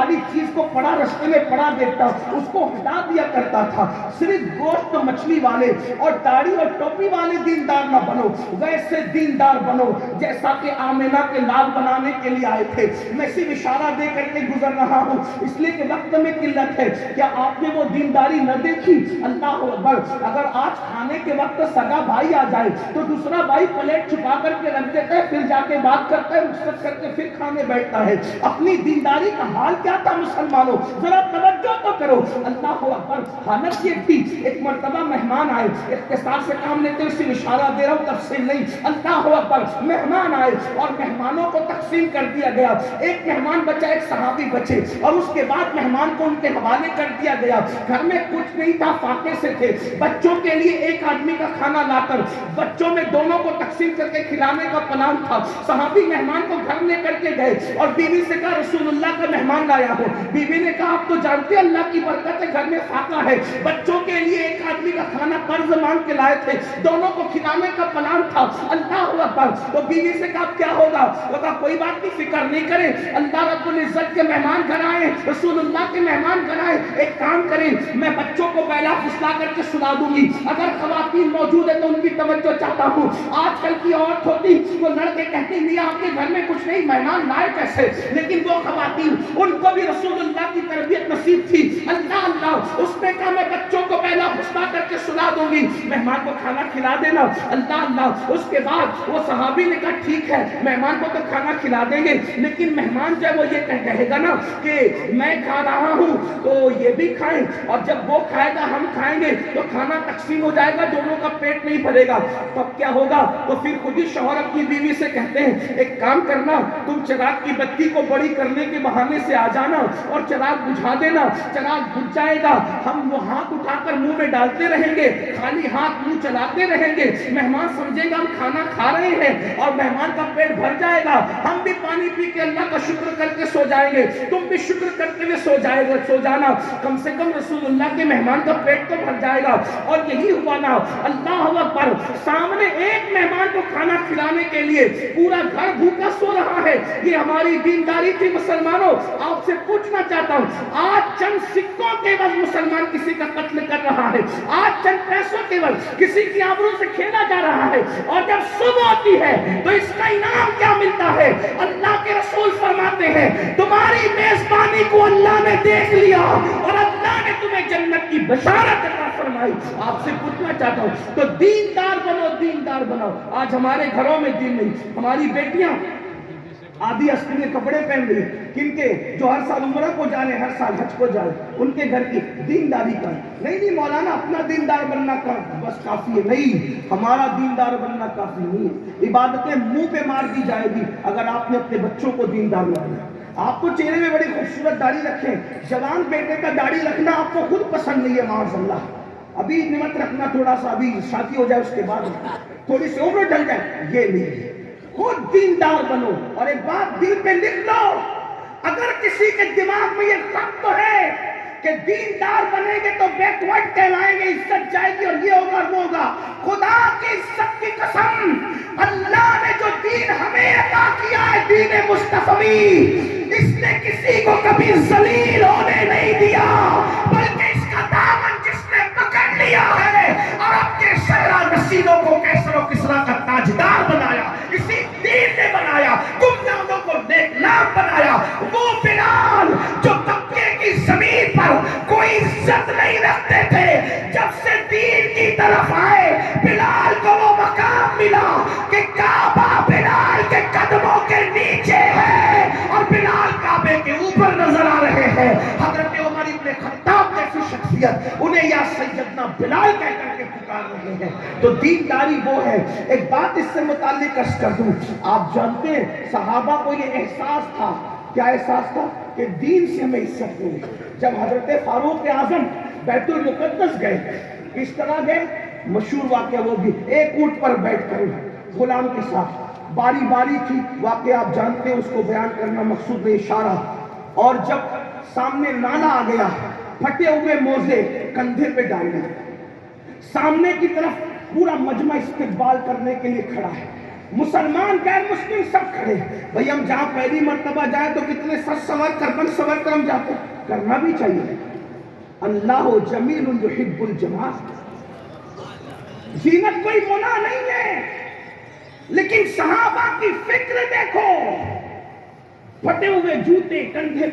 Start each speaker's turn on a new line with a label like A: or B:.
A: والی چیز کو پڑا رستے میں پڑا دیتا اس کو ہٹا دیا کرتا تھا. صرف گوشت مچھلی والے اور داڑھی اور ٹوپی والے دیندار نہ بنو, ویسے دیندار بنو جیسا کہ آمینہ کے لال بنانے کے لیے آئے تھے. میں صرف اشارہ دے کر کے گزر رہا ہوں اس لیے کہ وقت میں قلت ہے. کیا آپ نے وہ دینداری نہ دیکھی؟ اللہ اکبر. اگر آج کھانے کے وقت سگا بھائی آ جائے تو دوسرا بھائی پلیٹ چھپا کر کے رکھ دیتا ہے, پھر جا کے بات کرتا ہے, رخصت کر کے پھر کھانے بیٹھتا ہے. اپنی دینداری کا حال کیا تھا مسلمانوں؟ ذرا توجہ تو کرو. اللہ اکبر. حالت یہ تھی, ایک مرتبہ مہمان آئے, اختصار سے کام لیتے ہوئے صرف اشارہ دے رہا ہوں, تفصیل نہیں. اللہ اکبر. مہمان آئے اور مہمانوں کو تقسیم کر دیا گیا. ایک مہمان بچا, ایک صحابی بچے, اور اس کے بعد مہمان کو ان کے حوالے کر دیا گیا. گھر میں کچھ نہیں تھا, فاقے سے تھے. بچوں کے لیے ایک آدمی کا کھانا لا کر بچوں میں دونوں کو تقسیم کر کے کھلانے کا پلان تھا. صحابی مہمان کو گھر لے کر کے گئے اور بیوی سے کہا رسول اللہ کا مہمان لایا ہوں. بیوی نے کہا آپ تو جانتے اللہ کی برکت ہے, گھر میں فاقہ ہے, بچوں کے لیے ایک آدمی کا کھانا قرض مانگ کے لائے تھے, دونوں کو کھلانے کا پلان تھا. اللہ اکبر. تو بیوی سے کہا کیا ہوگا؟ وہ کہا کوئی بات نہیں, فکر نہیں کریں, اللہ رب العزت کے مہمان گھر آئے, رسول اللہ کے مہمان گھر آئے, ایک کام کریں, میں بچوں کو بیلا پھسلا کر کے سلا دوں گی. اگر خواتین موجود ہے تو ان کی توجہ چاہتا ہوں. آج کل کی عورت ہوتی وہ لڑکے کہتی میاں آپ کے گھر میں کچھ نہیں, مہمان لائے کیسے؟ لیکن وہ خواتین ان کو بھی رسول اللہ کی تربیت نصیب تھی. اللہ اللہ. اس نے کہا میں بچوں کو بیلا پھسلا کر کے سلا دوں گی, مہمان کو کھانا کھلا دینا. اللہ اللہ. اس کے بعد وہ صحابی نے کہا ٹھیک ہے, مہمان کو تو کھانا کھلا دیں گے, لیکن مہمان جو ہے وہ یہ کہے گا نا کہ میں کھا رہا ہوں تو یہ بھی کھائیں, اور جب وہ کھائے گا ہم کھائیں گے تو کھانا تقسیم ہو جائے گا, دونوں کا پیٹ نہیں بھرے گا. تب کیا ہوگا؟ تو پھر خود ہی شوہر اپنی بیوی سے کہتے ہیں ایک کام کرنا, تم چراغ کی بتی کو بڑی کرنے کے بہانے سے آ جانا اور چراغ بجھا دینا. چراغ بجھ جائے گا, ہم وہ ہاتھ اٹھا کر منہ میں ڈالتے رہیں گے, خالی ہاتھ منہ چلاتے رہیں گے, مہمان سمجھے گا ہم کھانا کھا رہے ہیں اور مہمان کا پیٹ بھر جائے گا, ہم بھی پانی پی کے اللہ کا شکر کر کے سو جائیں گے, تم بھی شکر کرتے ہوئے سو جانا. کم سے کم رسول اللہ کے مہمان کا پیٹ تو بھر جائے گا. اور یہی ہوا نا. اللہ اکبر. سامنے ایک مہمان کو کھانا کھلانے کے لیے پورا گھر بھوکا سو رہا ہے. یہ ہماری دینداری تھی مسلمانوں. آپ سے پوچھنا چاہتا ہوں, آج چند سکوں کے عوض مسلمان کسی کا قتل کر رہا ہے, آج چند پیسوں کے عوض کسی کی آبرو سے کھیلا جا رہا ہے, اور جب صبح ہوتی ہے تو اس کا انعام کیا ملتا ہے؟ اللہ کے رسول فرماتے ہیں تمہاری میزبانی کو اللہ نے دیکھ لیا اور اللہ نے تمہیں جنت کی بشارت عطا فرمائی. آپ سے پوچھنا چاہتا ہوں تو دیندار بنو, دیندار بنو. آج ہمارے گھروں میں دین نہیں. ہماری بیٹیاں آدھی اسکول کے کپڑے پہن رہی, کن کے؟ جو ہر سال عمرہ کو جانے, ہر سال حج کو جائے, ان کے گھر کی دینداری کا. نہیں مولانا اپنا دیندار بننا بس کافی ہے. نہیں, ہمارا دیندار بننا کافی نہیں ہے. عبادتیں منہ پہ مار دی جائے گی اگر آپ نے اپنے بچوں کو دیندار بنایا. آپ کو چہرے میں بڑی خوبصورت داڑھی رکھیں, جوان بیٹے کا داڑھی رکھنا آپ کو خود پسند نہیں ہے, معاذ اللہ. ابھی نمت رکھنا تھوڑا سا, ابھی شادی ہو جائے اس کے بعد تھوڑی سی عمر ڈل جائے, یہ نہیں. خود دیندار بنو. اور ایک بات دل پہ لکھ لو, اگر کسی کے دماغ میں یہ خط ہے کہ دیندار بنیں گے تو بیک ورڈ کہلائیں گے, عزت جائے گی اور یہ ہوگا وہ ہوگا, خدا کی عزت کی قسم, اللہ نے جو دین ہمیں عطا کیا ہے دین مصطفی, اس نے کسی کو کبھی ذلیل ہونے نہیں دیا, بلکہ اس کا دامن جس نے پکڑ لیا ہے اور اپنے شہرہ نشینوں کو کیسر و کسرا کا تاجدار بنایا, اسی دین نے بنایا, گمناموں کو نیک نام بنایا. وہ بلال جو مکے کی زمین پر کوئی عزت نہیں رکھتے تھے, جب سے دین کی طرف آئے بلال کو وہ مقام ملا کہ کعبہ بلال کے قدموں کے نیچے ہے اور بلال کعبے کے اوپر نظر آ رہے ہیں. حضرت عمر ابن خطاب جیسی شخصیت انہیں یا سیدنا بلال کہہ کر کے پکار رہے ہیں. تو دینداری وہ ہے. ایک بات اس سے متعلق عرض کر دوں, آپ جانتے ہیں صحابہ کو یہ احساس تھا, کیا احساس تھا؟ کہ دین سے ہمیں عزت ملی. جب حضرت فاروق اعظم بیت المقدس گئے, اس طرح گئے, مشہور واقعہ وہ بھی, ایک اونٹ پر بیٹھ کر غلام کے ساتھ, باری باری تھی, واقعہ آپ جانتے ہیں, اس کو بیان کرنا مقصود نہیں, اشارہ. اور جب سامنے نالا آ گیا, پھٹے ہوئے موزے کندھے پہ ڈالنے, سامنے کی طرف پورا مجمع استقبال کرنے کے لیے کھڑا ہے. مسلمان غیر مسلم سب کھڑے. بھئی ہم جہاں پہلی مرتبہ جائیں تو کتنے سج سور کر بن سور کر ہم جاتے ہیں, کرنا بھی چاہیے. اللہ جمیل یحب الجمال. زینت کوئی منع نہیں ہے, لیکن صحابہ کی فکر دیکھو, پھٹے ہوئے جوتے کندھے پہ